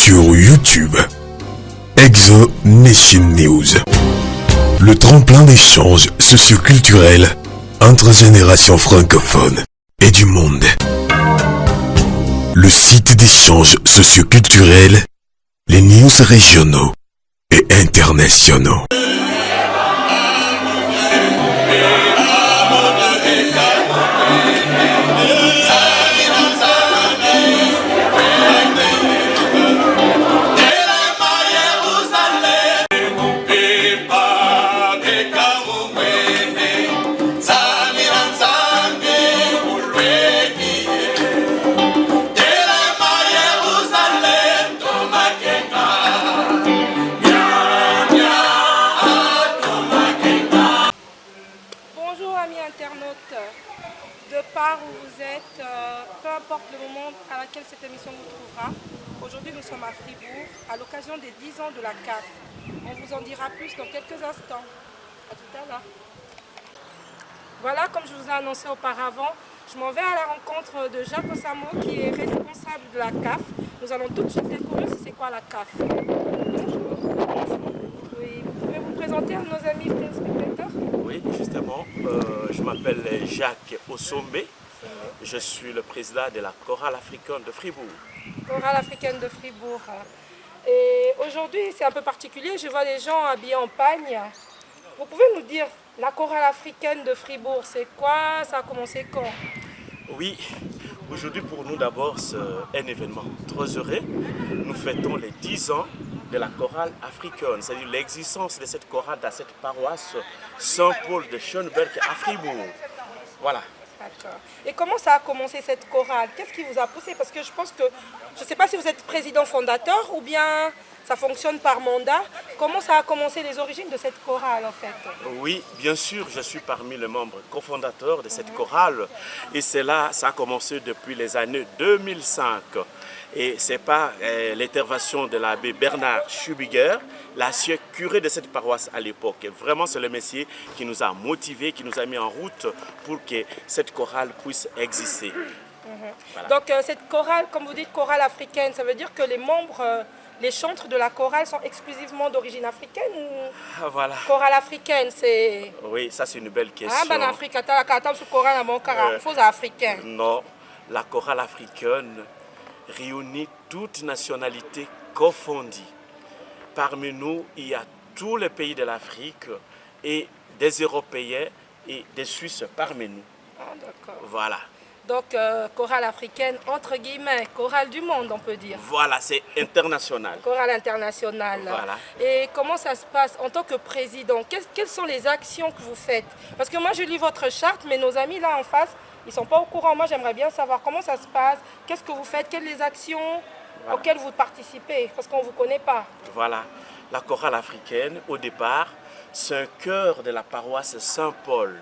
sur YouTube. Exo Nation News. Le tremplin d'échange socioculturel entre générations francophones et du monde. Le site d'échange socioculturel, les news régionaux et internationaux. De part où vous êtes, peu importe le moment à laquelle cette émission vous trouvera. Aujourd'hui, nous sommes à Fribourg, à l'occasion des 10 ans de la CAF. On vous en dira plus dans quelques instants. À tout à l'heure. Voilà, comme je vous ai annoncé auparavant, je m'en vais à la rencontre de Jacques Osamo, qui est responsable de la CAF. Nous allons tout de suite découvrir c'est quoi la CAF. Bonjour. Oui, vous pouvez vous présenter à nos amis téléspectateurs? Oui, justement, je m'appelle Jacques Osombe. Je suis le président de la chorale africaine de Fribourg. Chorale africaine de Fribourg. Et aujourd'hui, c'est un peu particulier. Je vois les gens habillés en pagne. Vous pouvez nous dire, la chorale africaine de Fribourg, c'est quoi? Ça a commencé quand? Oui, aujourd'hui pour nous d'abord, c'est un événement très heureux. Nous fêtons les 10 ans de la chorale africaine, c'est-à-dire l'existence de cette chorale dans cette paroisse Saint-Paul de Schönberg à Fribourg. Voilà. D'accord. Et comment ça a commencé cette chorale? Qu'est-ce qui vous a poussé? Parce que je pense que, je ne sais pas si vous êtes président fondateur ou bien ça fonctionne par mandat. Comment ça a commencé les origines de cette chorale en fait? Oui, bien sûr, je suis parmi les membres cofondateurs de cette chorale. Et ça a commencé depuis les années 2005. Et c'est par l'intervention de l'abbé Bernard Schubiger, l'ancien curé de cette paroisse à l'époque. Vraiment, c'est le Messie qui nous a motivés, qui nous a mis en route pour que cette chorale puisse exister. Voilà. Donc cette chorale, comme vous dites, chorale africaine, ça veut dire que les membres, les chantres de la chorale sont exclusivement d'origine africaine ou voilà. Chorale africaine, c'est... Oui, ça c'est une belle question. Ah, ben Afrique, chorale africain. Non, la chorale africaine réunit toutes nationalités confondues. Parmi nous, il y a tous les pays de l'Afrique et des Européens et des Suisses parmi nous. Ah, d'accord. Voilà. Donc, chorale africaine, entre guillemets, chorale du monde, on peut dire. Voilà, c'est international. Chorale internationale. Voilà. Et comment ça se passe en tant que président? Quelles sont les actions que vous faites? Parce que moi, je lis votre charte, mais nos amis là en face, ils ne sont pas au courant. Moi, j'aimerais bien savoir comment ça se passe, qu'est-ce que vous faites, quelles sont les actions auxquelles vous participez, parce qu'on ne vous connaît pas. Voilà. La chorale africaine, au départ, c'est un cœur de la paroisse Saint-Paul.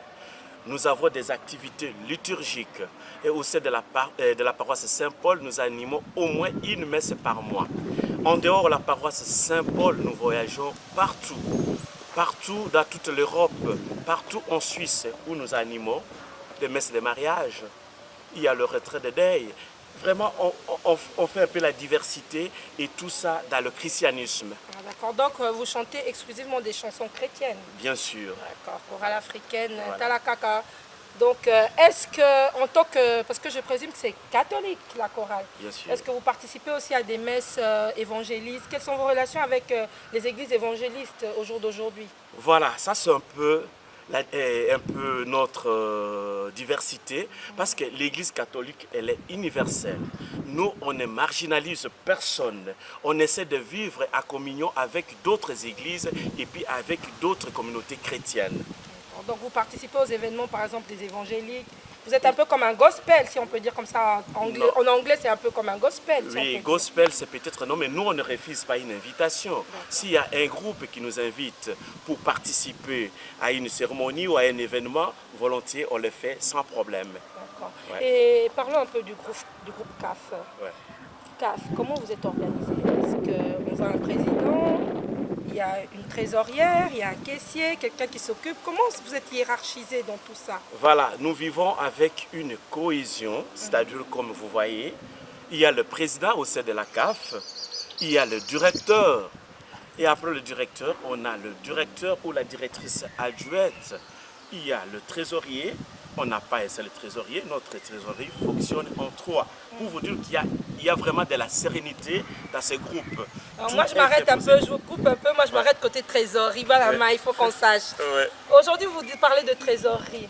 Nous avons des activités liturgiques et au sein de la paroisse Saint-Paul, nous animons au moins une messe par mois. En dehors de la paroisse Saint-Paul, nous voyageons partout. Partout dans toute l'Europe, partout en Suisse où nous animons des messes de mariage. Il y a le retrait de deuil. Vraiment, on fait un peu la diversité et tout ça dans le christianisme. Ah, d'accord, donc vous chantez exclusivement des chansons chrétiennes? Bien sûr. D'accord, chorale africaine, voilà. Talakaka. Donc, est-ce que, en tant que, parce que je présume que c'est catholique la chorale, bien sûr. Est-ce que vous participez aussi à des messes évangélistes? Quelles sont vos relations avec les églises évangélistes au jour d'aujourd'hui? Voilà, ça c'est un peu notre diversité, parce que l'Église catholique, elle est universelle. Nous, on ne marginalise personne. On essaie de vivre en communion avec d'autres églises et puis avec d'autres communautés chrétiennes. Donc vous participez aux événements, par exemple, des évangéliques. Vous êtes un peu comme un gospel, si on peut dire comme ça. En anglais, c'est un peu comme un gospel. Oui, gospel, c'est peut-être non, mais nous, on ne refuse pas une invitation. S'il y a un groupe qui nous invite pour participer à une cérémonie ou à un événement, volontiers, on le fait sans problème. D'accord. Ouais. Et parlons un peu du groupe CAF. Ouais. CAF, comment vous êtes organisé? Est-ce qu'on voit un président? Il y a une trésorière, il y a un caissier, quelqu'un qui s'occupe. Comment vous êtes hiérarchisé dans tout ça? Voilà, nous vivons avec une cohésion, c'est-à-dire comme vous voyez, il y a le président au sein de la CAF, il y a le directeur. Et après le directeur, on a le directeur ou la directrice adjointe. Il y a le trésorier. On n'a pas un seul trésorier. Notre trésorerie fonctionne en 3. Pour vous dire qu'il y a vraiment de la sérénité dans ce groupe. Alors moi, je m'arrête un peu, je vous coupe un peu. Moi, je m'arrête côté trésorerie. Voilà, il faut qu'on sache. Aujourd'hui, vous parlez de trésorerie.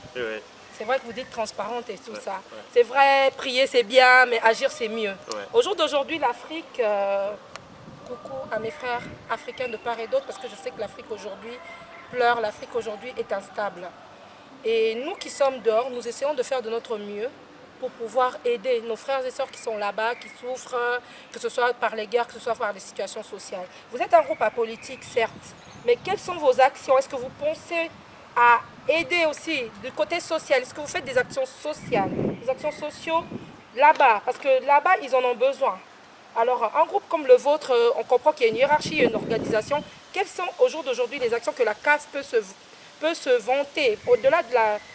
C'est vrai que vous dites transparente et tout ça. C'est vrai, prier c'est bien, mais agir c'est mieux. Au jour d'aujourd'hui, l'Afrique, coucou à mes frères africains de part et d'autre, parce que je sais que l'Afrique aujourd'hui pleure, l'Afrique aujourd'hui est instable. Et nous qui sommes dehors, nous essayons de faire de notre mieux pour pouvoir aider nos frères et sœurs qui sont là-bas, qui souffrent, que ce soit par les guerres, que ce soit par les situations sociales. Vous êtes un groupe apolitique, certes, mais quelles sont vos actions? Est-ce que vous pensez à aider aussi du côté social? Est-ce que vous faites des actions sociales, des actions sociaux là-bas? Parce que là-bas, ils en ont besoin. Alors, un groupe comme le vôtre, on comprend qu'il y a une hiérarchie, une organisation. Quelles sont au jour d'aujourd'hui les actions que la CAF peut se vanter, au-delà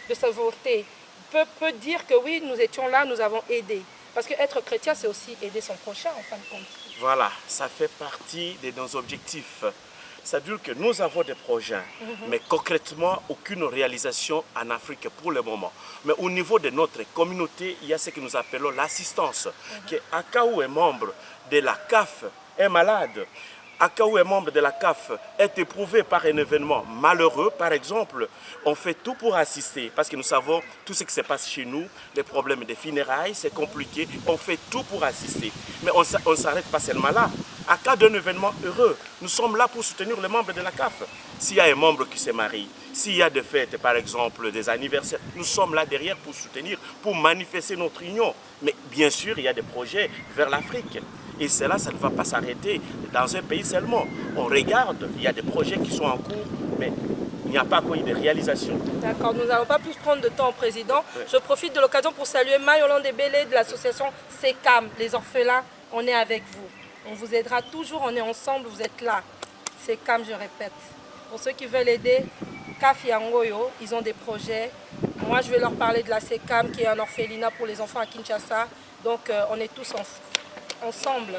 de sa volonté, peut dire que oui, nous étions là, nous avons aidé. Parce qu'être chrétien, c'est aussi aider son prochain, en fin de compte. Voilà, ça fait partie de nos objectifs. C'est-à-dire que nous avons des projets, mais concrètement, aucune réalisation en Afrique pour le moment. Mais au niveau de notre communauté, il y a ce que nous appelons l'assistance. Que Akaou est membre de la CAF, est malade. Akaou est membre de la CAF, est éprouvé par un événement malheureux, par exemple, on fait tout pour assister, parce que nous savons tout ce qui se passe chez nous, les problèmes des funérailles, c'est compliqué, on fait tout pour assister. Mais on ne s'arrête pas seulement là. À cas d'un événement heureux, nous sommes là pour soutenir les membres de la CAF. S'il y a un membre qui se marie, s'il y a des fêtes, par exemple, des anniversaires, nous sommes là derrière pour soutenir, pour manifester notre union. Mais bien sûr, il y a des projets vers l'Afrique. Et cela, ça ne va pas s'arrêter dans un pays seulement. On regarde, il y a des projets qui sont en cours, mais il n'y a pas encore eu de réalisation. D'accord, nous n'allons pas plus prendre de temps, Président. Je profite de l'occasion pour saluer Mayolande Bélé de l'association SECAM, les orphelins. On est avec vous. On vous aidera toujours, on est ensemble, vous êtes là. SECAM, je répète. Pour ceux qui veulent aider, CAF Yangoyo, ils ont des projets. Moi, je vais leur parler de la SECAM, qui est un orphelinat pour les enfants à Kinshasa. Donc, on est tous ensemble.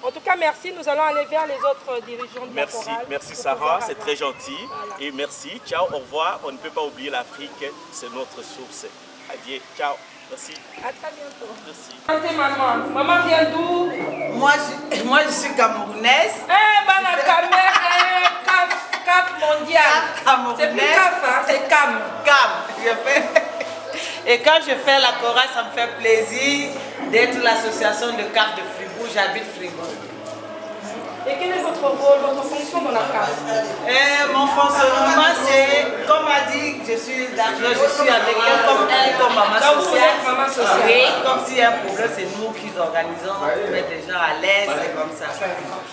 En tout cas, merci. Nous allons aller vers les autres dirigeants de la chorale. Merci Sarah, c'est très gentil. Voilà. Et merci. Ciao, au revoir. On ne peut pas oublier l'Afrique, c'est notre source. Adieu, ciao. Merci. À très bientôt. Merci. Maman. Maman vient d'où? Moi, je suis camerounaise. CAF mondial. C'est plus CAF, hein, c'est CAM. CAM. Et quand je fais la chorale, ça me fait plaisir d'être l'association de CAF de Fribourg. J'habite Fribourg. Et quel est votre rôle, votre fonction dans la CAF? Mon fonctionnement, c'est, comme a dit, je suis avec elle, comme elle, comme maman sociale. Maman sociale. Oui, comme s'il y a un problème, c'est nous qui organisons, on met les gens à l'aise, c'est comme ça.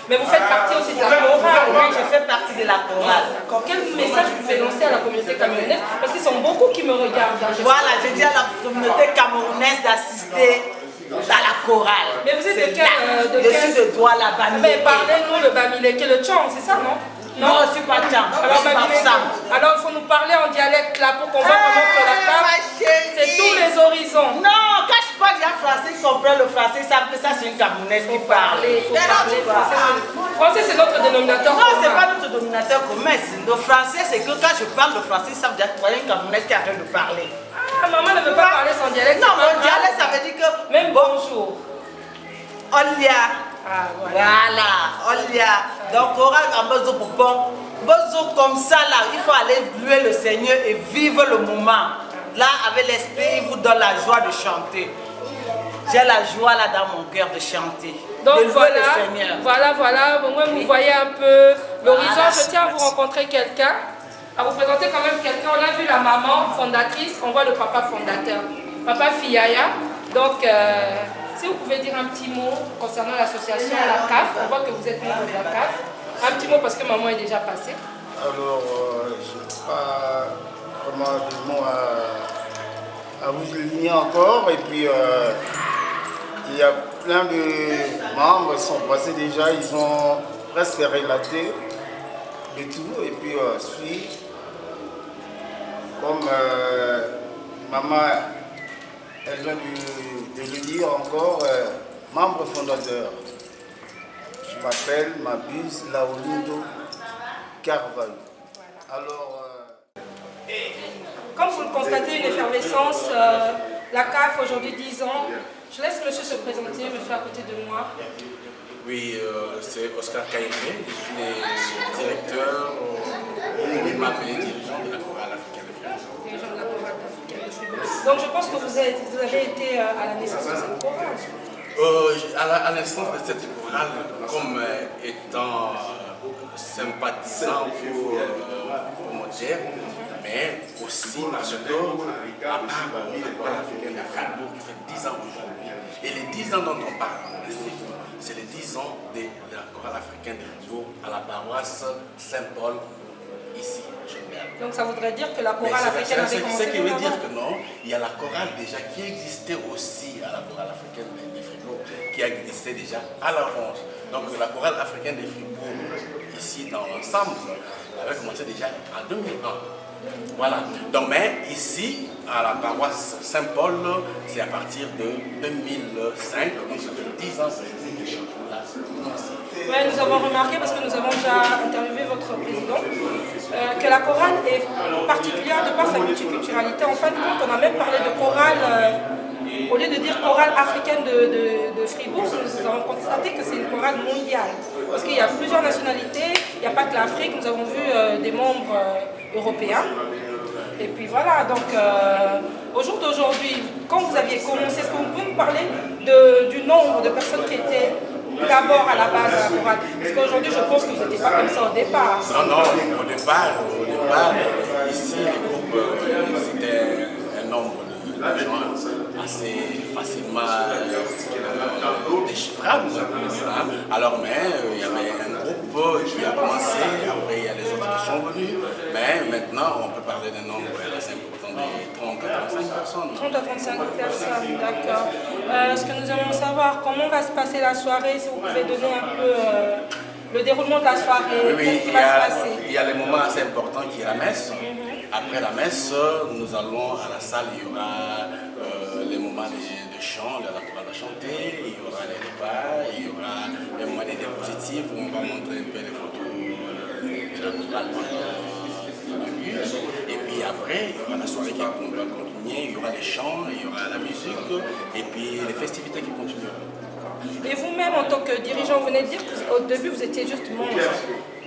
Mais vous faites partie aussi de la chorale? Oui, je fais partie de la chorale. Quel message vous faites lancer à la communauté camerounaise? Parce qu'ils sont beaucoup qui me regardent. Voilà, je dis à la communauté camerounaise d'assister dans la chorale. Mais vous êtes de quel? Je suis de Douala, Bamileke. Mais parlez-nous de Bamileke, le Tchang, c'est ça, non? Non, je ne suis pas Tchang. Alors il faut nous parler en dialecte là pour qu'on voit comment que la CAF, c'est tous les horizons. Non, quand je parle bien français, ils comprennent le français, ça c'est une camerounaise qui parle. Il faut parler français. Français, c'est notre dénominateur commun. Non, ce n'est pas notre dénominateur commun. Le français, c'est que quand je parle le français, ça veut dire qu'il y a une camerounaise qui arrête de parler. Ah, maman ne veut pas parler son dialecte. Non, mon dialecte, ça veut dire que... Même bonjour. Olia. Ah, voilà. Olia. Donc, on a besoin de bon. Comme ça, là, il faut aller louer le Seigneur et vivre le moment. Là, avec l'esprit, il vous donne la joie de chanter. J'ai la joie là dans mon cœur de chanter. Donc de louer voilà, le Seigneur. Voilà. Au moins, vous voyez un peu l'horizon. Voilà, je tiens à vous rencontrer quelqu'un. À vous présenter quand même quelqu'un. On a vu la maman fondatrice, on voit le papa fondateur, papa Fiaya. Donc, si vous pouvez dire un petit mot concernant l'association, la CAF, on voit que vous êtes membre de la CAF. Un petit mot parce que maman est déjà passée. Alors, je n'ai pas vraiment de mots à vous souligner encore. Et puis, il y a plein de membres qui sont passés déjà, ils ont presque relaté de tout. Et puis, suite, comme maman elle vient de le dire encore, membre fondateur. Je m'appelle Mabuse Laolindo Carvalho. Alors, comme vous le constatez, une effervescence, la CAF aujourd'hui 10 ans. Je laisse monsieur se présenter, monsieur à côté de moi. Oui, c'est Oscar Kaïmé, je suis le directeur, on m'appelle dirigeant de la chorale africaine de Fribourg. Dirigeant de la chorale africaine de Fribourg. Donc je pense que vous avez été à la naissance de cette chorale. À la naissance de cette chorale, comme étant sympathisant pour Moderne, mais aussi parce que, à part la chorale africaine de Fribourg qui fait 10 ans aujourd'hui, et les 10 ans dont on parle, c'est les 10 ans de la chorale africaine de Fribourg à la paroisse Saint-Paul, ici, à Genève. Donc ça voudrait dire que la chorale africaine avait commencé. Ce qui veut dire que non, il y a la chorale déjà qui existait aussi à la chorale africaine de Fribourg, qui existait déjà à l'avance. Donc la chorale africaine de Fribourg, ici dans l'ensemble, avait commencé déjà en 2001. Voilà. Donc, mais ici, à la paroisse Saint-Paul, c'est à partir de 2005, donc ça fait 10 ans que je suis là. Oui, nous avons remarqué, parce que nous avons déjà interviewé votre président, que la chorale est particulière de par sa multiculturalité. En fin de compte, on a même parlé de chorale, au lieu de dire chorale africaine de Fribourg, nous avons constaté que c'est une chorale mondiale. Parce qu'il y a plusieurs nationalités, il n'y a pas que l'Afrique, nous avons vu des membres européens. Et puis voilà, donc au jour d'aujourd'hui, quand vous aviez commencé, est-ce que vous pouvez nous parler du nombre de personnes qui étaient d'abord à la base de la chorale? Parce qu'aujourd'hui, je pense que vous n'étiez pas comme ça au départ. Non, au départ, ici, le groupe, c'était un nombre de gens assez facilement déchiffrable. Alors, mais il y avait un groupe qui a commencé, après il y a les autres qui sont venus, mais maintenant on peut parler d'un nombre assez important de 30 à 35 personnes. 30 à 35 personnes, d'accord. Ce que nous aimons savoir, comment va se passer la soirée, si vous pouvez donner un peu le déroulement de la soirée, qu'est-ce qui va se passer? Il y a les moments assez importants qui est la messe. Après la messe, nous allons à la salle, il y aura les moments de chant, la chorale va chanter, il y aura les repas, il y aura les moments des diapositives où on va montrer un peu les photos de la chorale. Et puis après, il y aura la soirée qui va continuer, il y aura les chants, il y aura la musique et puis les festivités qui continueront. Et vous-même, en tant que dirigeant, vous venez de dire qu'au début, vous étiez juste membre.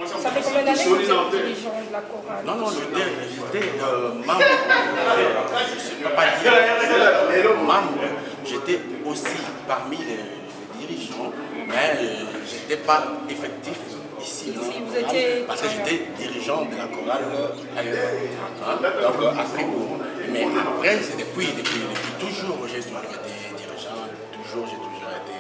Ça fait combien d'années que vous êtes dirigeant de la chorale? Non, j'étais membre, je ne peux pas dire membre, j'étais aussi parmi les dirigeants, mais je n'étais pas effectif ici. Vous étiez... Parce que j'étais dirigeant de la chorale ailleurs, donc à Fribourg. Mais après, c'est depuis toujours, j'ai toujours été dirigeant, j'ai toujours été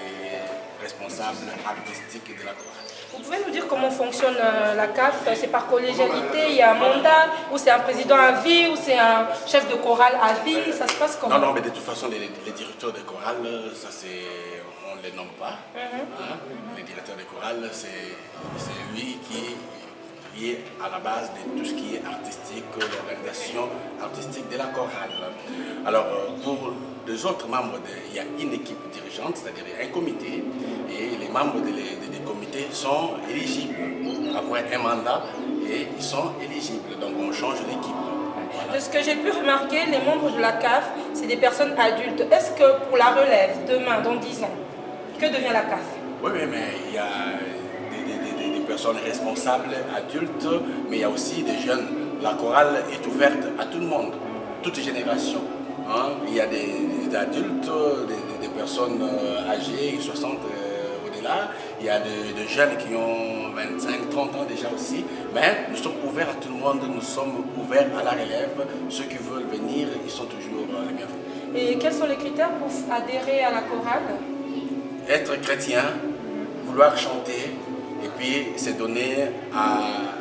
responsable artistique de la chorale. Vous pouvez nous dire comment fonctionne la CAF? C'est par collégialité, il y a un mandat, ou c'est un président à vie, ou c'est un chef de chorale à vie, ça se passe comment? Non, mais de toute façon, les directeurs de chorale, ça on ne les nomme pas. Les directeurs de chorale, c'est lui qui est à la base de tout ce qui est artistique, l'organisation artistique de la chorale. Alors, pour les autres membres, il y a une équipe dirigeante, c'est-à-dire un comité, et les membres des comités sont éligibles. Après un mandat, et ils sont éligibles, donc on change l'équipe. Voilà. De ce que j'ai pu remarquer, les membres de la CAF, c'est des personnes adultes. Est-ce que pour la relève, demain, dans 10 ans, que devient la CAF? Oui, mais il y a des personnes responsables, adultes, mais il y a aussi des jeunes. La chorale est ouverte à tout le monde, toute génération. Il y a des adultes, des personnes âgées, 60 au-delà. Il y a des jeunes qui ont 25, 30 ans déjà aussi. Mais nous sommes ouverts à tout le monde, nous sommes ouverts à la relève. Ceux qui veulent venir, ils sont toujours les bienvenus. Et quels sont les critères pour adhérer à la chorale? Être chrétien, vouloir chanter, et puis c'est donné à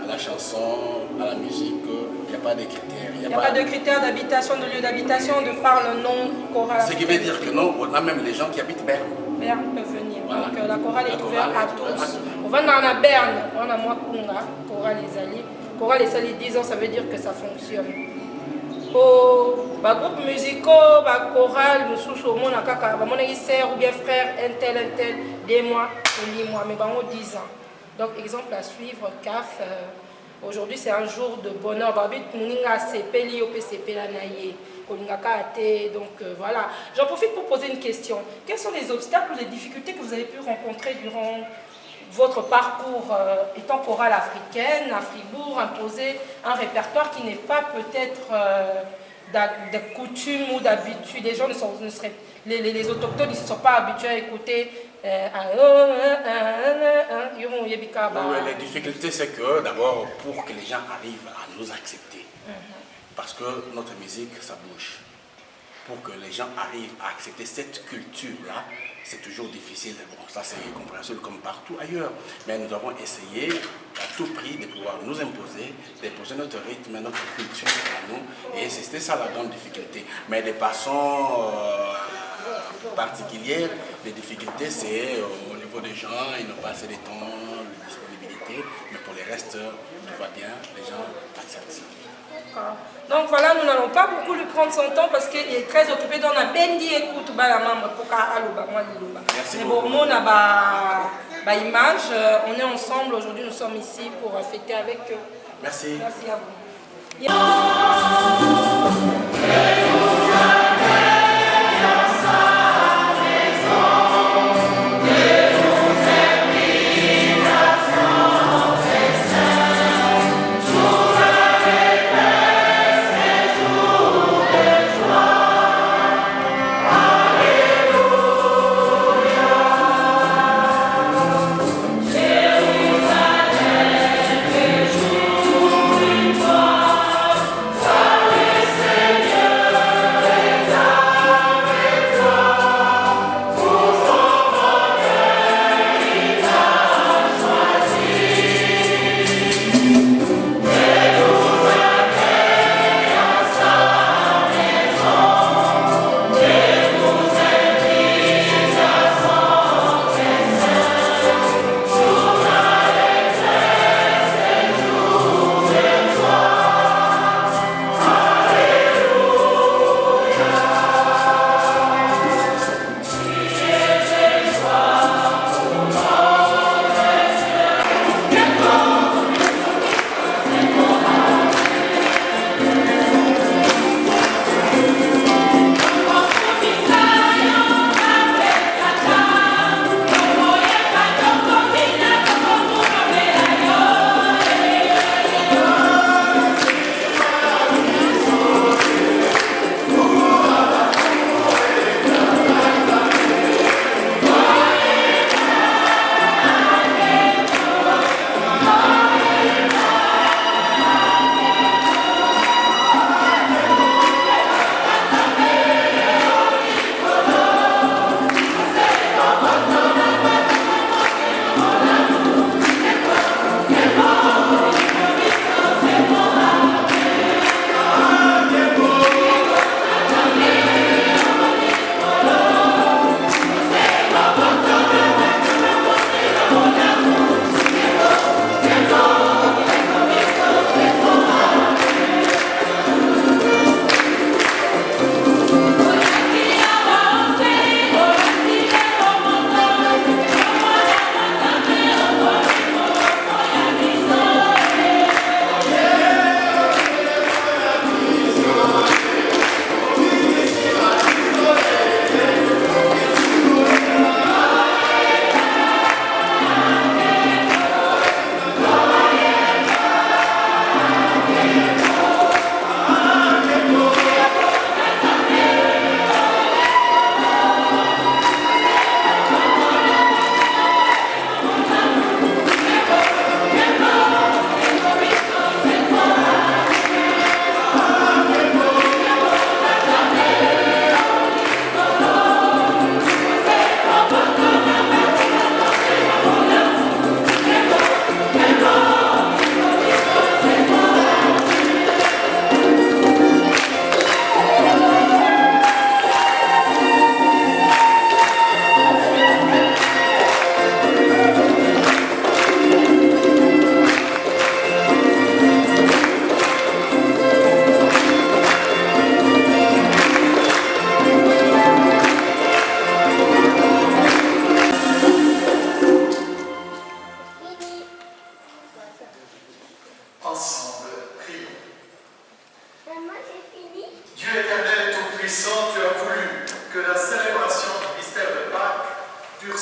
la chanson, à la musique. Il n'y a pas de critères. Il n'y a pas de critères d'habitation, de lieu d'habitation, de par le nom chorale. Ce qui veut dire que non, on a même les gens qui habitent Berne. Berne peuvent venir. Voilà. Donc la chorale est ouverte à tous. On va dans la Berne, on a moi Kunga, chorale les alliés. Chorale les alliés 10 ans, ça veut dire que ça fonctionne. Groupe musicaux, choral, nous sommes au kaka, sœur ou bien frère, un tel, 2 mois, 8 mois, mais 10 ans. Donc, exemple à suivre, CAF. Aujourd'hui, c'est un jour de bonheur. Donc voilà. J'en profite pour poser une question. Quels sont les obstacles ou les difficultés que vous avez pu rencontrer durant votre parcours étant chorale africaine, à Fribourg, imposer un répertoire qui n'est pas peut-être de coutume ou d'habitude. Les gens les autochtones ne se sont pas habitués à écouter. Les difficultés, c'est que d'abord, pour que les gens arrivent à nous accepter, parce que notre musique, ça bouge. Pour que les gens arrivent à accepter cette culture-là, c'est toujours difficile. Bon, ça c'est compréhensible comme partout ailleurs. Mais nous avons essayé à tout prix de pouvoir nous imposer, d'imposer notre rythme, notre culture à nous. Et c'était ça la grande difficulté. Mais de façon particulière, les difficultés c'est au niveau des gens, ils n'ont pas assez de temps, de disponibilité. Mais pour les restes, tout va bien, les gens acceptent. Donc voilà, nous n'allons pas beaucoup lui prendre son temps parce qu'il est très occupé. Donc on a Bendi écoute la membre pour Merci beaucoup. On a image, on est ensemble aujourd'hui, nous sommes ici pour fêter avec eux. Merci. Merci à vous.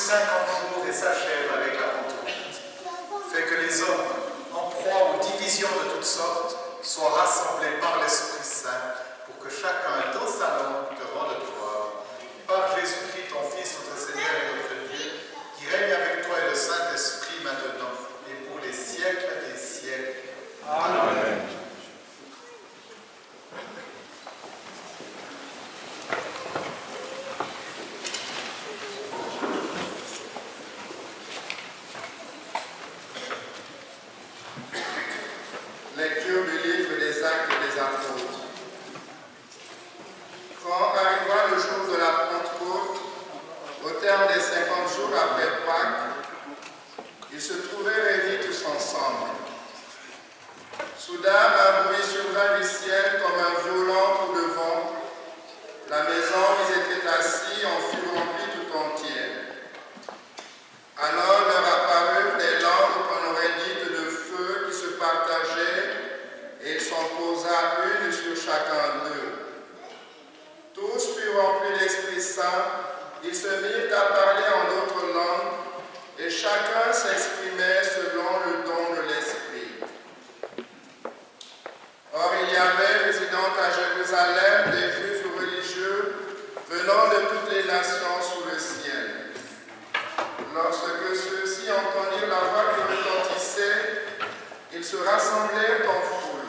50 jours et s'achève avec la Pentecôte, fait que les hommes, en proie aux divisions de toutes sortes, soient rassemblés par l'Esprit Saint pour que chacun, dans sa langue, te rende gloire. Par Jésus-Christ, ton Fils, notre Seigneur et notre Dieu, qui règne avec toi et le Saint-Esprit maintenant et pour les siècles des siècles. Amen. Lecture du livre des Actes des Apôtres. Quand arriva le jour de la Pentecôte, au terme des 50 jours après Pâques, ils se trouvaient réunis tous ensemble. Soudain, un bruit survint du ciel comme un violent coup de vent. La maison où ils étaient assis en fut remplie tout entière. Alors leur apparurent des langues qu'on aurait dites de feu qui se partageaient, et il s'en posa une sur chacun d'eux. Tous furent remplis de l'Esprit Saint, ils se mirent à parler en d'autres langues, et chacun s'exprimait selon le don de l'Esprit. Or il y avait résidant à Jérusalem des Juifs religieux venant de toutes les nations sous le ciel. Lorsque ceux-ci entendirent la voix qui retentissait, ils se rassemblèrent en foule.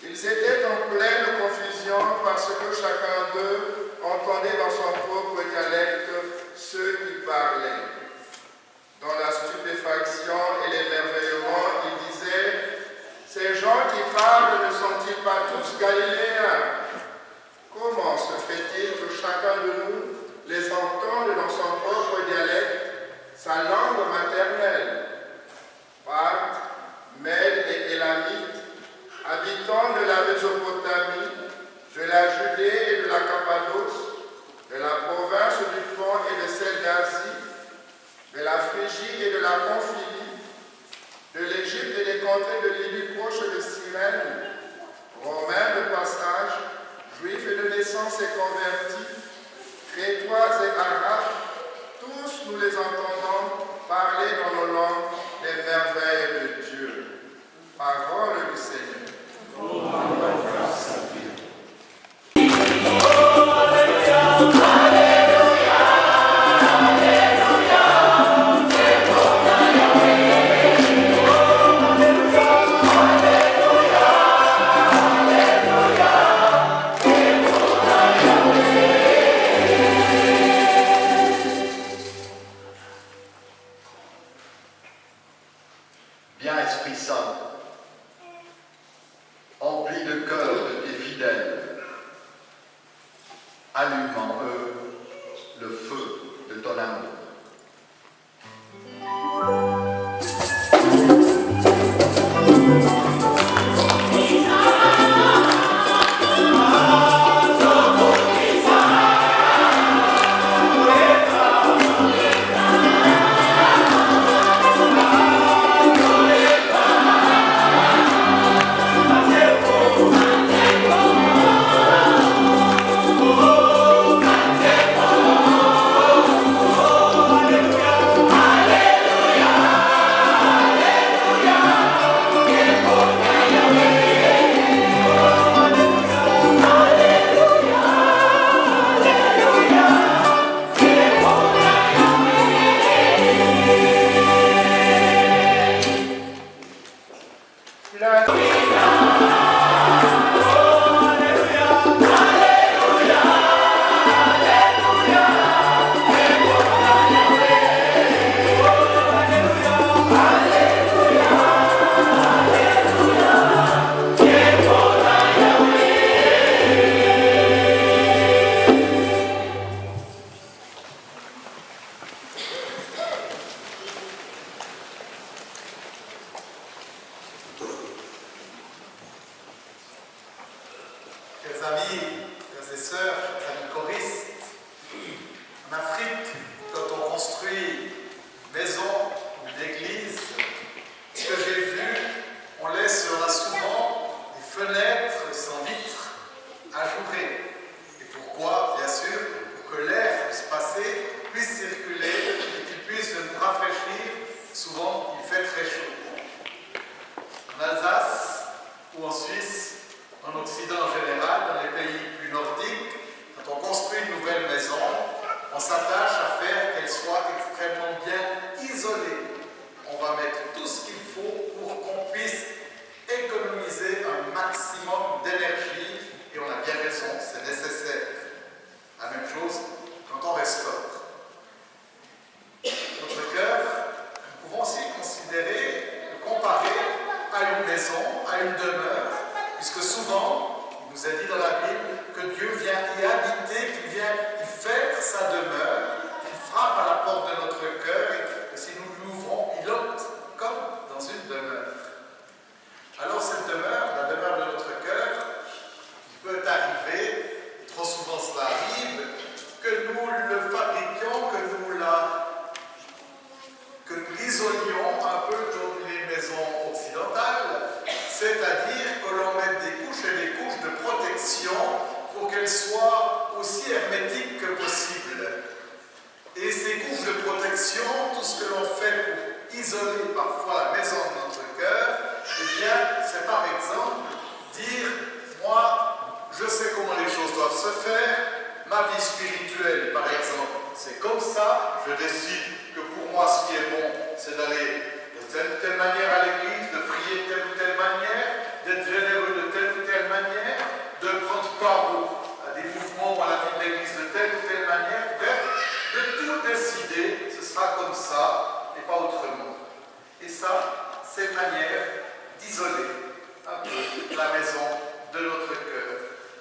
Ils étaient en pleine confusion parce que chacun d'eux entendait dans son propre dialecte ceux qui parlaient. Dans la stupéfaction et l'émerveillement, ils disaient « Ces gens qui parlent ne sont-ils pas tous galiléens? Comment se fait-il que chacun de nous les entende dans son propre dialecte, sa langue maternelle? Parthes, Mèdes et Élamites, habitants de la Mésopotamie, de la Judée et de la Cappadoce, de la province du Pont et de celle d'Asie, de la Phrygie et de la Pamphylie, de l'Égypte et des contrées de Libye proche de Cyrène, Romains de passage, Juifs et de naissance et convertis, Crétois et Arabes, tous nous les entendons parler dans nos langues les merveilles de Dieu. Parole du Seigneur. Viens, Esprit Saint, emplis le cœur de tes fidèles, allume en eux le feu de ton amour. Chers amis, frères et sœurs, chers amis choristes, en Afrique, quand on construit une maison ou une église, ce que j'ai vu, on laissera souvent des fenêtres sans vitres ajourées. Et pourquoi? Bien sûr, pour que l'air puisse passer, puisse circuler le fabriquions, que nous l'isolions un peu comme les maisons occidentales, c'est-à-dire que l'on mette des couches et des couches de protection pour qu'elles soient aussi hermétiques que possible. Et ces couches de protection, tout ce que l'on fait pour isoler parfois la maison de notre cœur, eh bien, c'est par exemple dire, moi, je sais comment les choses doivent se faire, ma vie spirituelle, par exemple, c'est comme ça, je décide que pour moi, ce qui est bon, c'est d'aller de telle ou telle manière à l'église, de prier de telle ou telle manière, d'être généreux de telle ou telle manière, de prendre part à des mouvements ou à la vie de l'église de telle ou telle manière, de tout décider, ce sera comme ça et pas autrement. Et ça, c'est une manière d'isoler un peu la maison de notre cœur,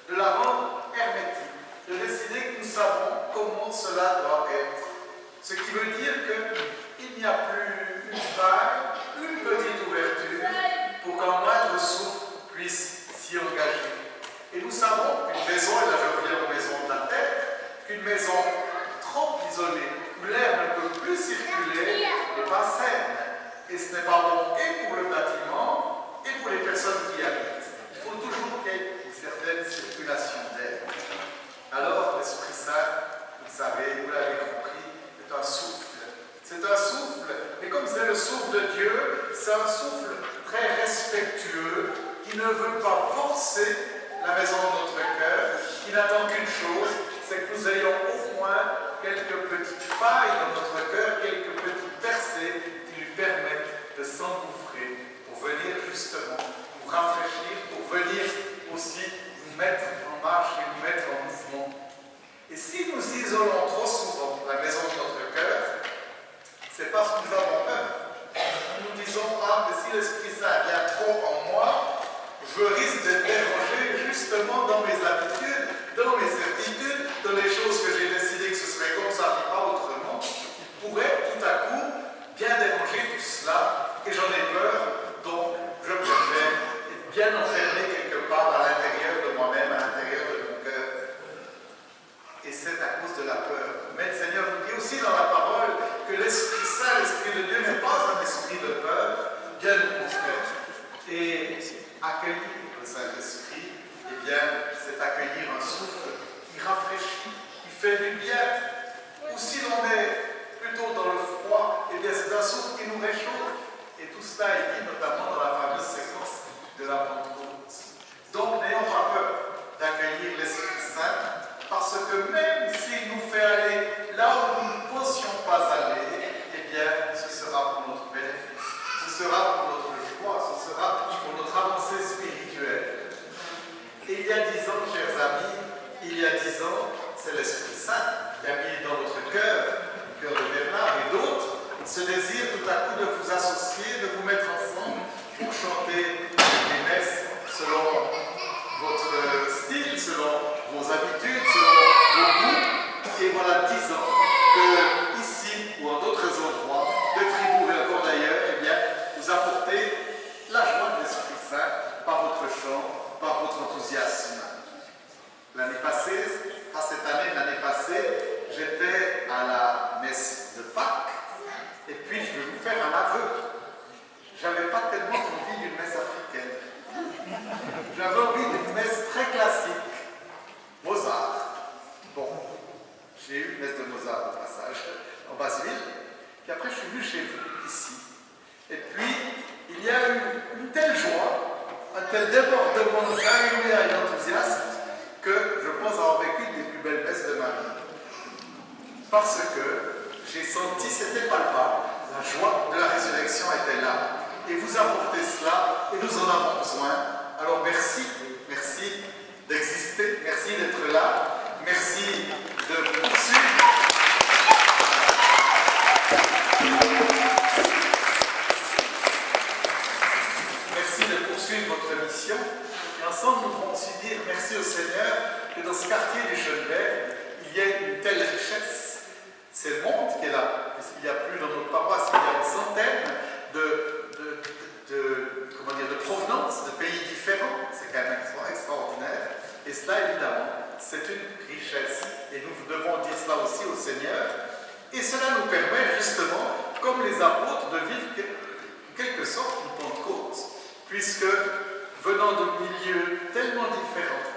de la rendre hermétique, de décider que nous savons comment cela doit être. Ce qui veut dire qu'il n'y a plus une faille, une petite ouverture pour qu'un moindre souffle puisse s'y engager. Et nous savons qu'une maison, et là je reviens aux maisons de la tête, qu'une maison trop isolée, où l'air ne peut plus circuler, n'est pas saine. Et ce n'est pas bon et pour le bâtiment et pour les personnes qui y habitent. Il faut toujours qu'il y ait une certaine circulation d'air. Alors, l'Esprit Saint, vous le savez, vous l'avez compris, c'est un souffle. C'est un souffle, mais comme c'est le souffle de Dieu, c'est un souffle très respectueux qui ne veut pas forcer la maison de notre cœur, qui n'attend qu'une chose, c'est que nous ayons au moins quelques petites failles dans notre cœur, quelques petites percées qui lui permettent de s'engouffrer pour venir justement nous rafraîchir, pour venir aussi nous mettre en marche et nous mettre en mouvement. Et si nous isolons trop souvent la maison de notre cœur, c'est parce que nous avons peur. Nous nous disons, ah, mais si l'Esprit Saint vient trop en moi, je risque d'être dérangé justement dans mes habitudes, dans mes certitudes, dans les choses que j'ai décidé que ce serait comme ça, et pas autrement. Il pourrait tout à coup bien déranger tout cela, et j'en ai peur, donc je préfère être bien enfermé quelque part à l'intérieur de moi-même, à l'intérieur de mon cœur. Et c'est à cause de la peur. Mais le Seigneur nous dit aussi dans la parole que l'Esprit Saint, l'Esprit de Dieu, n'est pas un esprit de peur, bien au contraire. Et accueillir le Saint-Esprit, eh bien, c'est accueillir un souffle qui rafraîchit, qui fait du bien. Ou si l'on est plutôt dans le froid, eh bien, c'est un souffle qui nous réchauffe. Et tout cela est dit notamment dans la fameuse séquence de la Pentecôte. Donc, n'ayons pas peur d'accueillir l'Esprit Saint, parce que même s'il nous fait aller là où nous ne pensions pas aller, eh bien, ce sera pour notre bénéfice, ce sera pour notre joie, ce sera pour notre avancée spirituelle. Et il y a 10 ans, chers amis, il y a 10 ans, c'est l'Esprit Saint qui a mis dans votre cœur, le cœur de Bernard et d'autres, ce désir tout à coup de vous associer, de vous mettre ensemble pour chanter les messes selon votre style, selon vos habitudes, selon vos goûts. Et voilà 10 ans que ici ou en d'autres endroits de Fribourg et encore d'ailleurs, eh bien, vous apportez la joie de l'Esprit Saint par votre chant, par votre enthousiasme. L'année passée, pas cette année, l'année passée, j'étais à la messe de Pâques. Et puis je vais vous faire un aveu. J'avais pas tellement envie d'une messe africaine. J'avais envie d'une messe très classique. Mozart. Bon, j'ai eu une messe de Mozart au passage, en Basse-Ville. Puis après, je suis venu chez vous, ici. Et puis, il y a eu une telle joie, un tel débordement de alléluia et d'enthousiasme, que je pense avoir vécu une des plus belles messes de ma vie. Parce que j'ai senti, c'était palpable, la joie de la résurrection était là. Et vous apportez cela, et nous en avons besoin. Alors merci, merci d'exister, merci d'être là, merci de poursuivre. Merci de poursuivre votre mission. Et ensemble, nous pouvons aussi dire merci au Seigneur que dans ce quartier du Schönberg, il y ait une telle richesse. C'est le monde qui est là, puisqu'il n'y a plus dans notre paroisse, il y a une centaine de provenance de pays différents. C'est quand même extraordinaire. Et cela, évidemment, c'est une richesse. Et Seigneur. Et cela nous permet justement, comme les apôtres, de vivre en quelque sorte une Pentecôte, puisque venant de milieux tellement différents,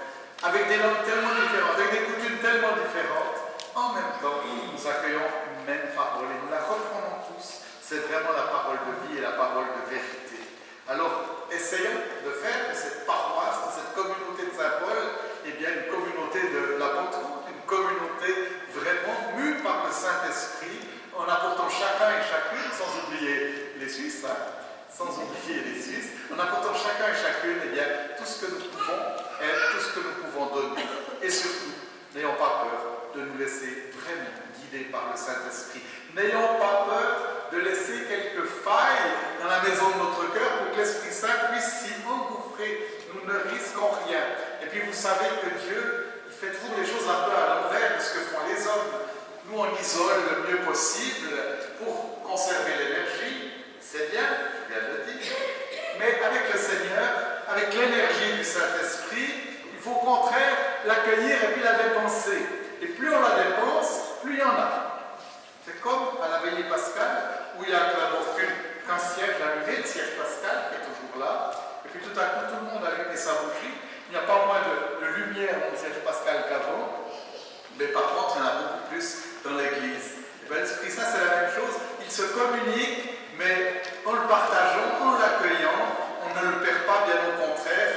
avec des langues tellement différentes, avec des coutumes tellement différentes, en même temps, nous accueillons une même parole et nous la reprenons tous. C'est vraiment la parole de vie et la parole de vérité. Alors, essayons de faire de cette paroisse, de cette communauté de Saint-Paul, eh bien, une communauté de la Pentecôte, une communauté vraiment mue par le Saint-Esprit, en apportant chacun et chacune, sans oublier les Suisses, en apportant chacun et chacune, eh bien, tout ce que nous pouvons être, tout ce que nous pouvons donner. Et surtout, n'ayons pas peur de nous laisser vraiment guider par le Saint-Esprit. N'ayons pas peur de laisser quelques failles dans la maison de notre cœur pour que l'Esprit Saint puisse s'y engouffrer. Nous ne risquons rien. Et puis vous savez que Dieu, il fait toujours les choses un peu à l'envers de ce que font les hommes. Nous, on isole le mieux possible pour conserver l'énergie. C'est bien, je viens de le dire. Mais avec le Seigneur, avec l'énergie du Saint-Esprit, il faut au contraire l'accueillir et puis la dépenser. Et plus on la dépense, plus il y en a. C'est comme à la veillée pascale, où il y a d'abord qu'un siège allumé, le siège pascal, qui est toujours là, et puis tout à coup, tout le monde allume sa bougie. Il n'y a pas moins de lumière dans le siège pascal qu'avant, mais par contre, il y en a beaucoup plus dans l'Église. Et bien, l'Esprit Saint, c'est la même chose. Il se communique, mais en le partageant, en l'accueillant, on ne le perd pas, bien au contraire,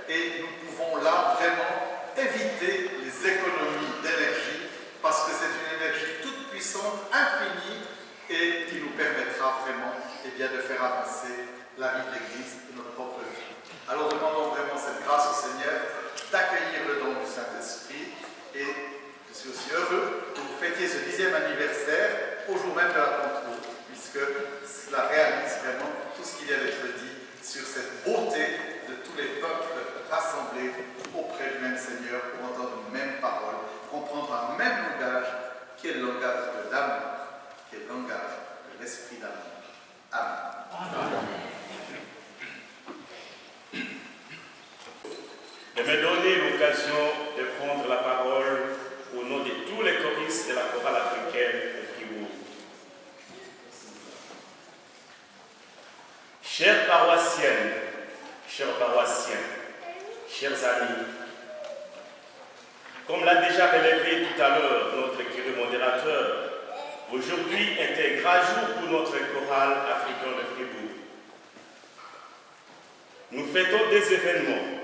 et nous pouvons là vraiment éviter les économies d'énergie, parce que c'est une énergie toute puissante, infinie, et qui nous permettra vraiment bien, de faire avancer la vie de l'Église et notre propre vie. Alors demandons vraiment cette grâce au Seigneur d'accueillir le don du Saint-Esprit, et je suis aussi heureux que vous fêtiez ce 10e anniversaire au jour même de la Pentecôte, puisque cela réalise vraiment tout ce qui vient d'être dit sur cette beauté de tous les peuples rassemblés auprès du même Seigneur pour entendre une même parole, comprendre un même langage qui est le langage de l'amour, qui est le langage de l'esprit d'amour. Amen. De me donner l'occasion de prendre la parole au nom de tous les choristes de la chorale africaine de Fribourg. Chères paroissiennes, chers paroissiens, chers amis, comme l'a déjà relevé tout à l'heure notre curé modérateur, aujourd'hui est un grand jour pour notre chorale africaine de Fribourg. Nous fêtons des événements,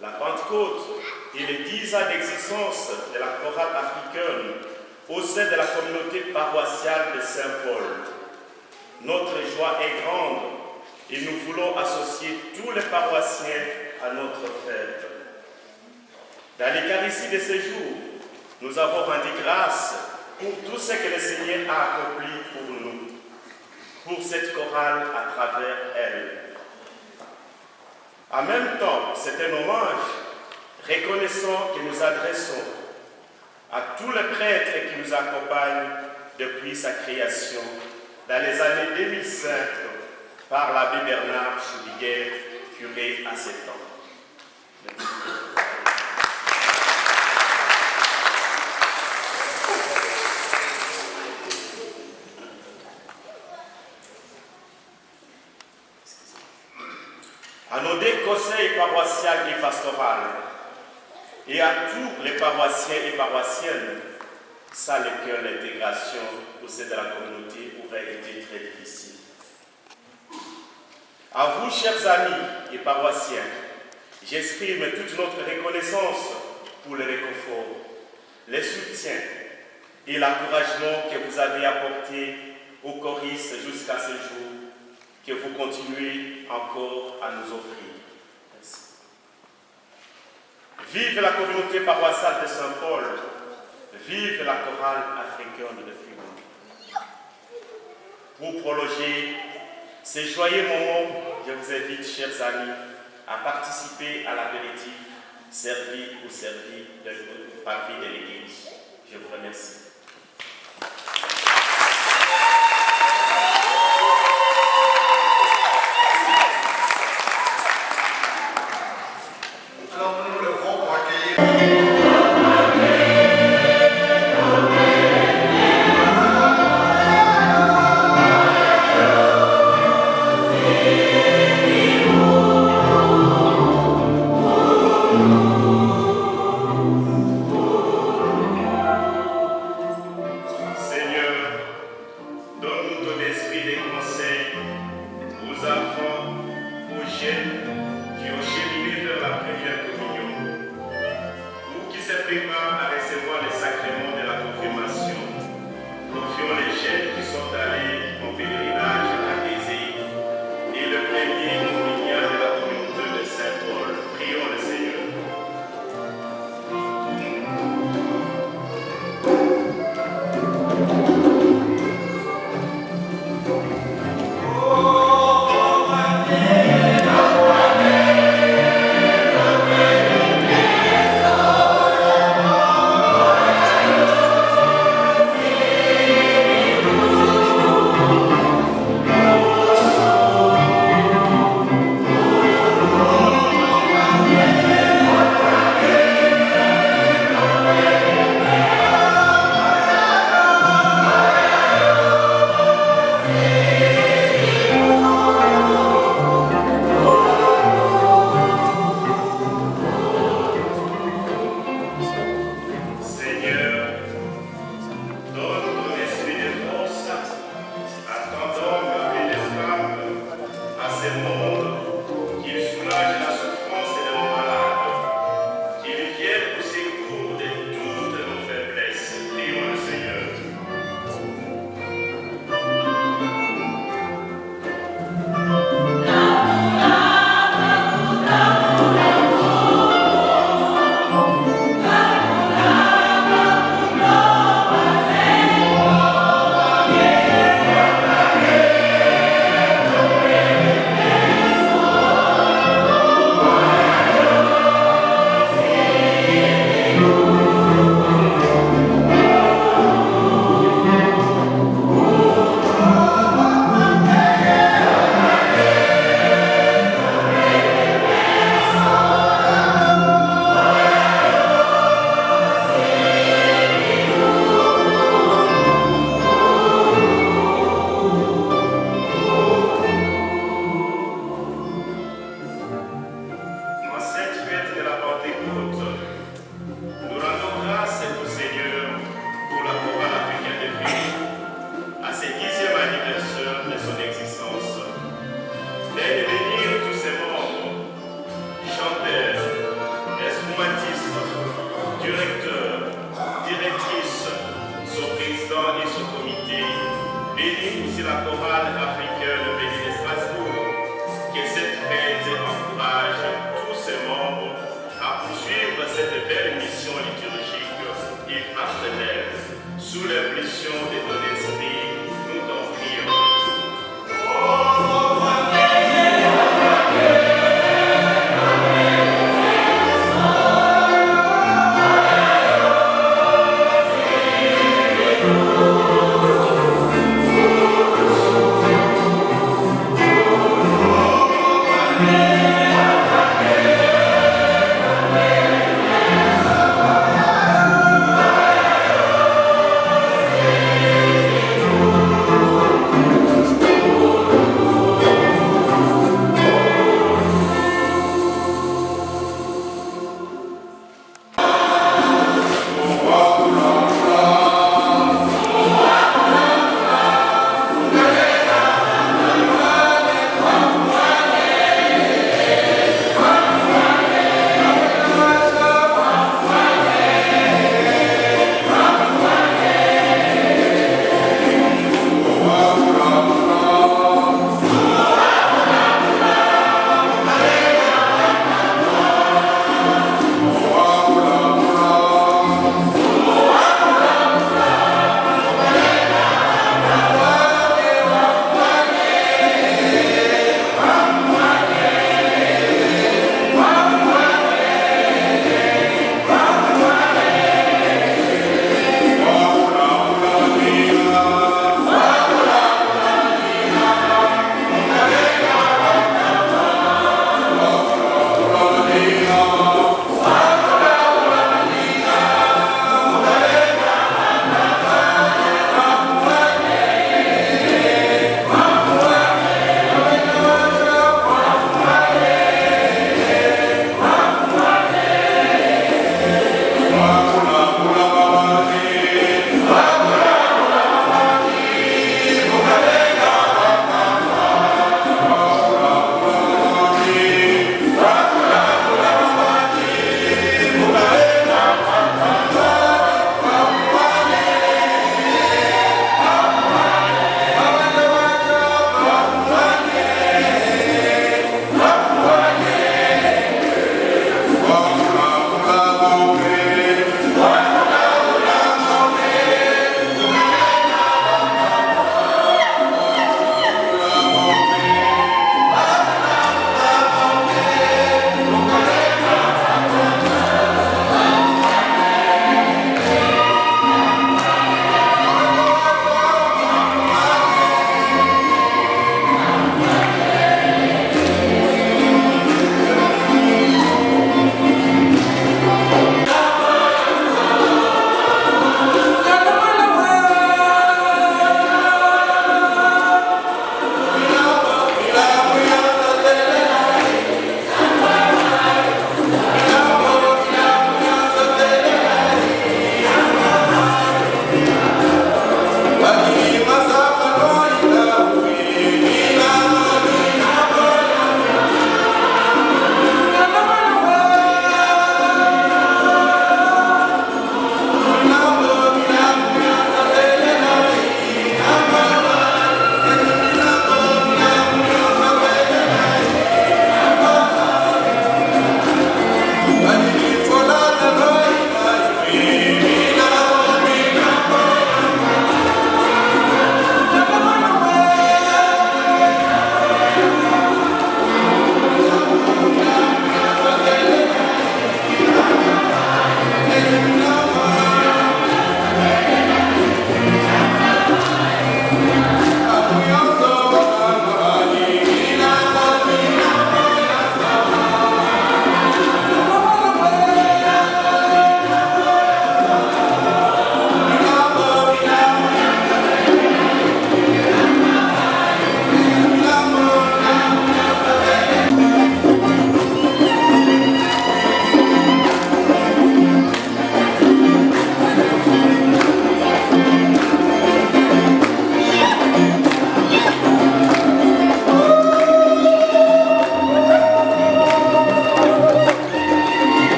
la Pentecôte et les 10 ans d'existence de la chorale africaine au sein de la communauté paroissiale de Saint-Paul. Notre joie est grande et nous voulons associer tous les paroissiens à notre fête. Dans l'Eucharistie de ce jour, nous avons rendu grâce pour tout ce que le Seigneur a accompli pour nous, pour cette chorale à travers elle. En même temps, c'est un hommage reconnaissant que nous adressons à tous les prêtres qui nous accompagnent depuis sa création dans les années 2005 par l'abbé Bernard Schubiguer, curé à 7 ans. À nos deux conseils paroissial et pastoral, et à tous les paroissiens et paroissiennes, sans lesquels l'intégration au sein de la communauté aurait été très difficile. À vous, chers amis et paroissiens, j'exprime toute notre reconnaissance pour le réconfort, le soutien et l'encouragement que vous avez apporté aux choristes jusqu'à ce jour, que vous continuez encore à nous offrir. Merci. Vive la communauté paroissiale de Saint-Paul, vive la chorale africaine de Fribourg. Pour prolonger ces joyeux moments, je vous invite, chers amis, à participer à l'apéritif servi ou servi par vie de l'Église. Je vous remercie. aux enfants, aux jeunes qui ont cheminé vers la première communion ou qui se préparent à recevoir les sacrements de la confirmation. Confions les jeunes qui sont allés en pèlerinage à Thésée et le premier mouvement de la communauté de Saint-Paul. Prions le Seigneur. Oh,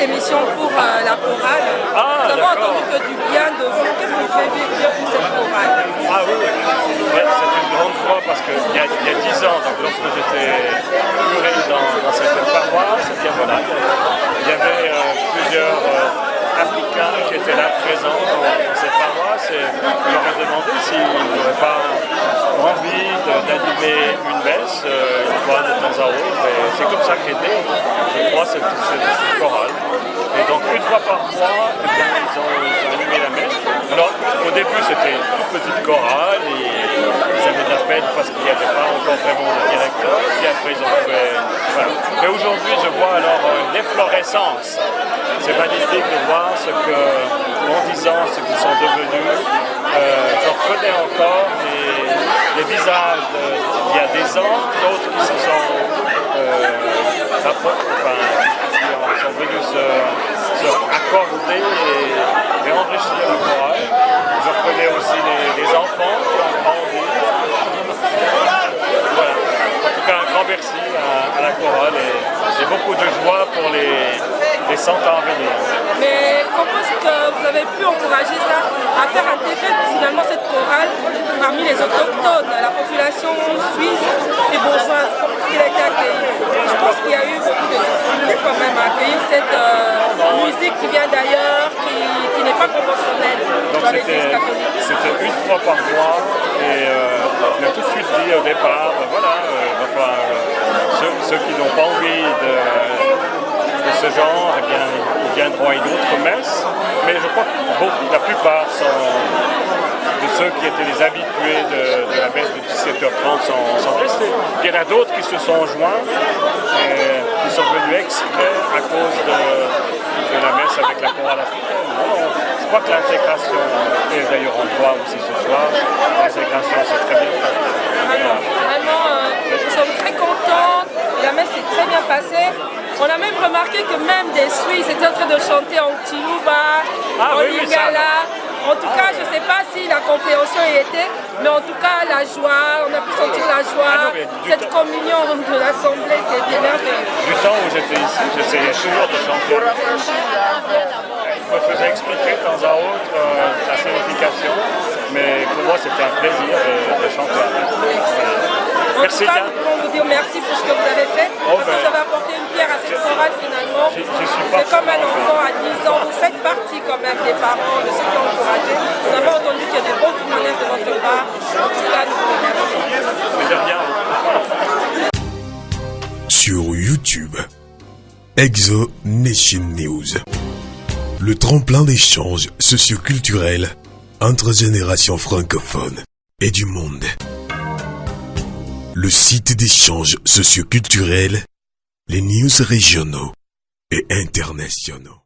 émission pour la chorale. Nous avons entendu que du bien de vous. Qu'est-ce que vous pouvez dire pour cette chorale? Ah oui, ouais, c'est une grande joie parce qu'il y a 10 ans, donc lorsque j'étais curé dans cette paroisse, eh bien, voilà, il y avait plusieurs Africains qui étaient là présents dans cette paroisse et je leur ai demandé s'ils n'auraient pas envie d'animer une messe une fois de temps à autre. Et c'est comme ça qu'est né, je crois, cette chorale. Et donc une fois par mois, eh bien, ils ont animé la messe. Alors au début c'était une toute petite chorale et ils avaient de la peine parce qu'il n'y avait pas encore vraiment de directeur. Puis après ils ont trouvé... Voilà. Mais aujourd'hui je vois alors l'efflorescence. C'est magnifique de voir ce que, en 10 ans, ce qu'ils sont devenus. Je reconnais encore les visages d'il y a des ans, d'autres qui se sont, qui sont venus se accorder et enrichir la chorale. Je reconnais aussi les enfants qui ont grandi. Voilà. En tout cas, un grand merci à la chorale et beaucoup de joie pour les 100 ans à venir. Mais comment est-ce que vous avez pu encourager ça à faire intégrer finalement cette chorale parmi les autochtones, la population suisse et bourgeoise? Comment est-ce qu'il a été accueilli? Je pense qu'il y a eu beaucoup de difficultés quand même à accueillir cette musique qui vient d'ailleurs, qui n'est pas conventionnelle dans l'église catholique. C'était une fois par mois et on a tout de suite dit au départ, ceux qui n'ont pas envie de ce genre, eh bien, ils viendront à une autre messe, mais je crois que la plupart de ceux qui étaient les habitués de la messe de 17h30 sont restés. Il y en a d'autres qui se sont joints, qui sont venus exprès à cause de la messe avec la chorale africaine. Je crois que l'intégration, et d'ailleurs on le voit aussi ce soir, l'intégration c'est très bien fait. Vraiment, nous sommes très contents, la messe s'est très bien passée. On a même remarqué que même des Suisses étaient en train de chanter en Tiluba, en Lingala. En tout cas, je ne sais pas si la compréhension y était, mais en tout cas, la joie, on a pu sentir la joie, cette communion de l'Assemblée, c'est bien merveilleux. Du temps où j'étais ici, j'essayais toujours de chanter. Je me faisais expliquer de temps à autre la signification, mais pour moi, c'était un plaisir de chanter avec. Merci. En tout cas, nous pouvons vous dire merci pour ce que vous avez fait, parce que vous avez apporté une pierre à cette chorale finalement. C'est comme un enfant à 10 ans, vous faites partie quand même des parents, de ceux qui ont encouragé. Nous avons entendu qu'il y a des bons témoignages de votre part. En tout cas, nous vous remercions. Sur YouTube, Exo Nation News. Le tremplin d'échange socioculturel entre générations francophones et du monde. Le site d'échange socioculturel, les news régionaux et internationaux.